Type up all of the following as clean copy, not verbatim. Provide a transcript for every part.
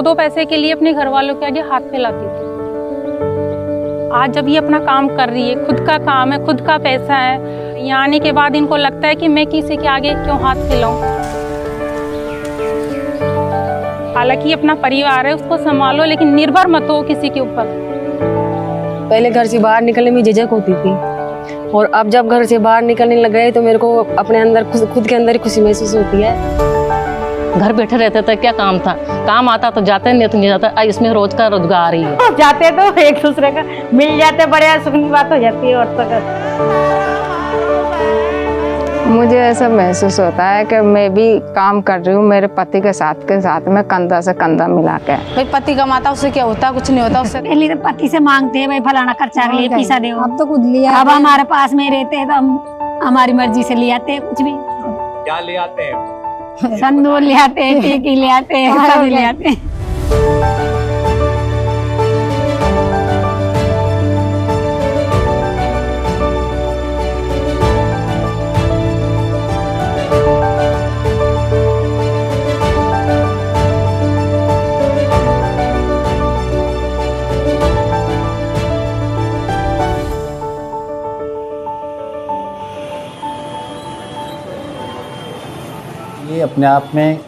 दो पैसे के लिए अपने घर वालों के आगे हाथ फैलाती थी। आज जब ये अपना काम कर रही है, खुद का काम है, खुद का पैसा है, यहाँ आने के बाद इनको लगता है कि मैं किसी के आगे क्यों हाथ फैलाऊं। हालांकि अपना परिवार है, उसको संभालो, लेकिन निर्भर मत हो किसी के ऊपर। पहले घर से बाहर निकलने में झिझक होती थी, और अब जब घर से बाहर निकलने लग गए तो मेरे को अपने अंदर खुद के अंदर ही खुशी महसूस होती है। घर बैठे रहते थे, क्या काम था, काम आता तो जाते, नहीं तो नहीं जाता। इसमें रोज का रोजगार ही है। जाते तो एक दूसरे का मिल जाते, बड़े सुख की बात हो जाती है। औरतों का मुझे ऐसा महसूस होता है कि मैं भी काम कर रही हूँ मेरे पति के साथ में, कंधा से कंधा मिला के। भाई पति कमाता उससे क्या होता, कुछ नहीं होता उससे। पहले तो पति से मांगते हैं, भाई फलाना खर्चा के लिए पैसा दे। अब तो खुद लिया। अब हमारे पास में रहते हैं तो हम हमारी मर्जी से ले आते हैं। कुछ भी क्या ले आते हैं? संदूर ले आते हैं, टीकी ले आते हैं, सब ले आते हैं। ये अपने आप में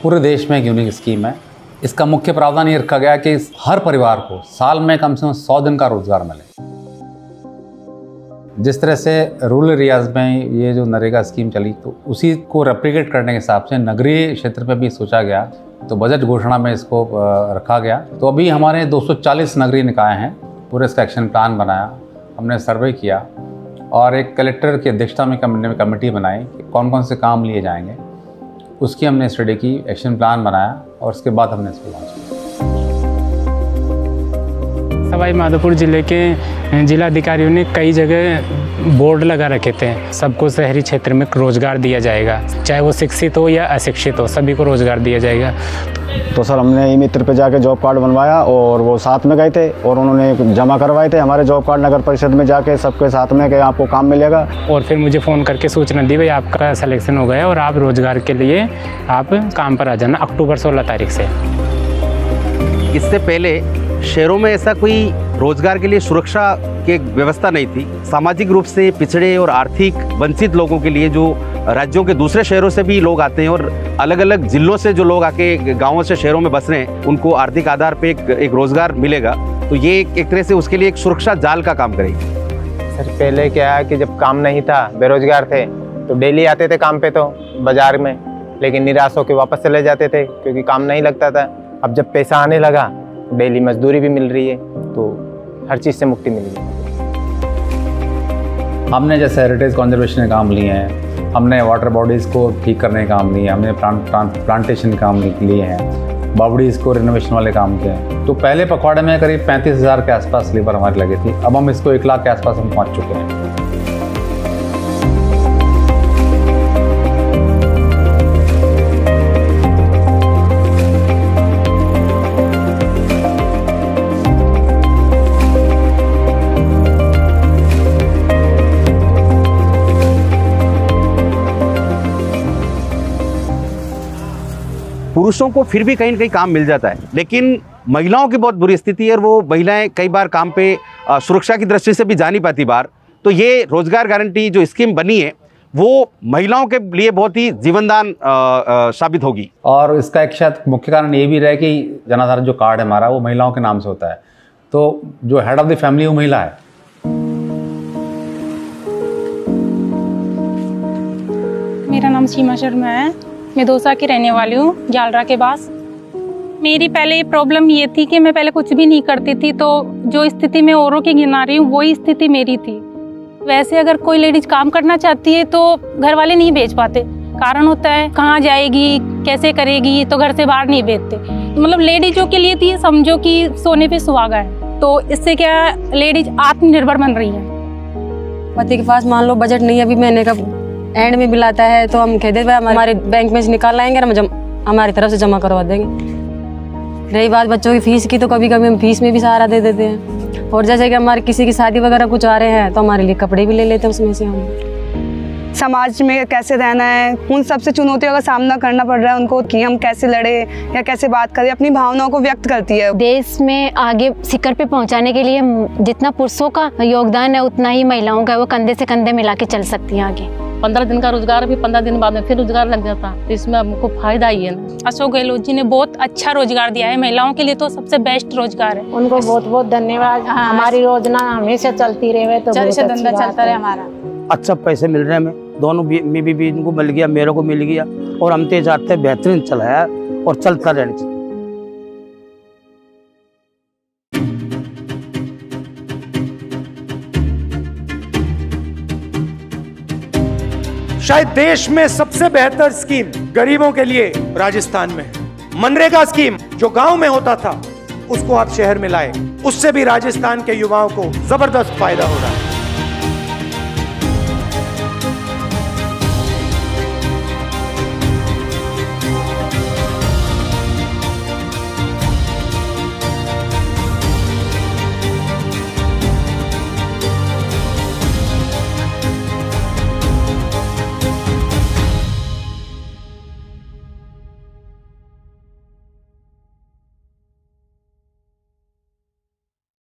पूरे देश में एक यूनिक स्कीम है। इसका मुख्य प्रावधान ये रखा गया कि हर परिवार को साल में कम से कम 100 दिन का रोजगार मिले। जिस तरह से रूरल एरियाज में ये जो नरेगा स्कीम चली, तो उसी को रेप्लिकेट करने के हिसाब से नगरीय क्षेत्र पे भी सोचा गया, तो बजट घोषणा में इसको रखा गया। तो अभी हमारे 240 नगरीय निकाय हैं, पूरे इसका एक्शन प्लान बनाया, हमने सर्वे किया और एक कलेक्टर की अध्यक्षता में कमेटी बनाई कि कौन कौन से काम लिए जाएंगे। उसकी हमने स्टडी की, एक्शन प्लान बनाया और उसके बाद हमने इसको लॉन्च किया। सवाई माधोपुर जिले के जिलाधिकारियों ने कई जगह बोर्ड लगा रखे थे, सबको शहरी क्षेत्र में रोजगार दिया जाएगा, चाहे वो शिक्षित हो या अशिक्षित हो, सभी को रोजगार दिया जाएगा। तो सर हमने ई मित्र पे जाके जॉब कार्ड बनवाया और वो साथ में गए थे और उन्होंने जमा करवाए थे हमारे जॉब कार्ड नगर परिषद में जाके सबके साथ में कि आपको काम मिलेगा। और फिर मुझे फ़ोन करके सूचना दी, भाई आपका सिलेक्शन हो गया और आप रोजगार के लिए आप काम पर आ जाना अक्टूबर 16 तारीख से। इससे पहले शहरों में ऐसा कोई रोजगार के लिए सुरक्षा की व्यवस्था नहीं थी। सामाजिक रूप से पिछड़े और आर्थिक वंचित लोगों के लिए जो राज्यों के दूसरे शहरों से भी लोग आते हैं और अलग अलग जिलों से जो लोग आके गांवों से शहरों में बस रहे हैं, उनको आर्थिक आधार पे एक रोजगार मिलेगा। तो ये एक तरह से उसके लिए एक सुरक्षा जाल का काम करेगी। सर पहले क्या है कि जब काम नहीं था, बेरोजगार थे, तो डेली आते थे काम पे तो बाजार में, लेकिन निराश होकर वापस चले जाते थे क्योंकि काम नहीं लगता था। अब जब पैसा आने लगा, डेली मजदूरी भी मिल रही है, तो हर चीज़ से मुक्ति मिल गई। हमने जैसे हेरिटेज कंजर्वेशन के काम लिए हैं, हमने वाटर बॉडीज़ को ठीक करने के काम लिए, हमने प्लांटेशन के काम लिए हैं, बावड़ीज़ को रिनोवेशन वाले काम किए हैं। तो पहले पखवाड़े में करीब 35,000 के आसपास लेबर हमारी लगी थी, अब हम इसको 1 लाख के आसपास हम पहुँच चुके हैं। पुरुषों को फिर भी कहीं न कहीं काम मिल जाता है, लेकिन महिलाओं की बहुत बुरी स्थिति है और वो महिलाएं कई बार काम पे सुरक्षा की दृष्टि से भी जा नहीं पाती बाहर। तो ये रोजगार गारंटी जो स्कीम बनी है वो महिलाओं के लिए बहुत ही जीवनदान साबित होगी। और इसका एक शायद मुख्य कारण ये भी रहे कि जनाधार जो कार्ड है हमारा वो महिलाओं के नाम से होता है, तो जो हेड ऑफ द फैमिली वो महिला है। मेरा नाम सीमा शर्मा है, मैं दौसा की रहने वाली हूँ, जालरा के पास। मेरी पहले प्रॉब्लम ये थी कि मैं पहले कुछ भी नहीं करती थी, तो जो स्थिति मैं औरों की गिना रही हूँ वही स्थिति मेरी थी। वैसे अगर कोई लेडीज काम करना चाहती है तो घर वाले नहीं भेज पाते, कारण होता है कहाँ जाएगी, कैसे करेगी, तो घर से बाहर नहीं भेजते। तो मतलब लेडीजों के लिए तो ये समझो कि सोने पे सुहागा है। तो इससे क्या लेडीज आत्मनिर्भर बन रही है। पति के पास मान लो बजट नहीं, अभी महीने का एंड में बिल आता है तो हम कह देते हैं हमारे बैंक में से निकाल लाएंगे, हम हमारी तरफ से जमा करवा देंगे। रही बात बच्चों की फीस की, तो कभी कभी हम फीस में भी सहारा दे देते हैं। और जैसे कि हमारे किसी की शादी वगैरह कुछ आ रहे हैं तो हमारे लिए कपड़े भी ले लेते हैं उसमें से हम। समाज में कैसे रहना है, उन सबसे चुनौतियों का सामना करना पड़ रहा है उनको कि हम कैसे लड़े या कैसे बात करें, अपनी भावनाओं को व्यक्त करती है। देश में आगे शिखर पे पहुंचाने के लिए जितना पुरुषों का योगदान है उतना ही महिलाओं का, वो कंधे से कंधे मिला के चल सकती हैं आगे। 15 दिन का रोजगार भी 15 दिन बाद में फिर रोजगार लग जाता, तो इसमें हमको फायदा ही है ना। अशोक गहलोत जी ने बहुत अच्छा रोजगार दिया है, महिलाओं के लिए तो सबसे बेस्ट रोजगार है। उनको बहुत बहुत धन्यवाद। हमारी योजना हमेशा चलती रहे तो धंधा चलता रहे हमारा। अच्छा पैसे मिल रहे हैं, हमें दोनों भी इनको मिल गया, मेरे को मिल गया, और हम तेज आते बेहतरीन चलाया और चलता रहना चाहिए। शायद देश में सबसे बेहतर स्कीम गरीबों के लिए राजस्थान में है। मनरेगा स्कीम जो गांव में होता था उसको आप शहर में लाए, उससे भी राजस्थान के युवाओं को जबरदस्त फायदा हो रहा है।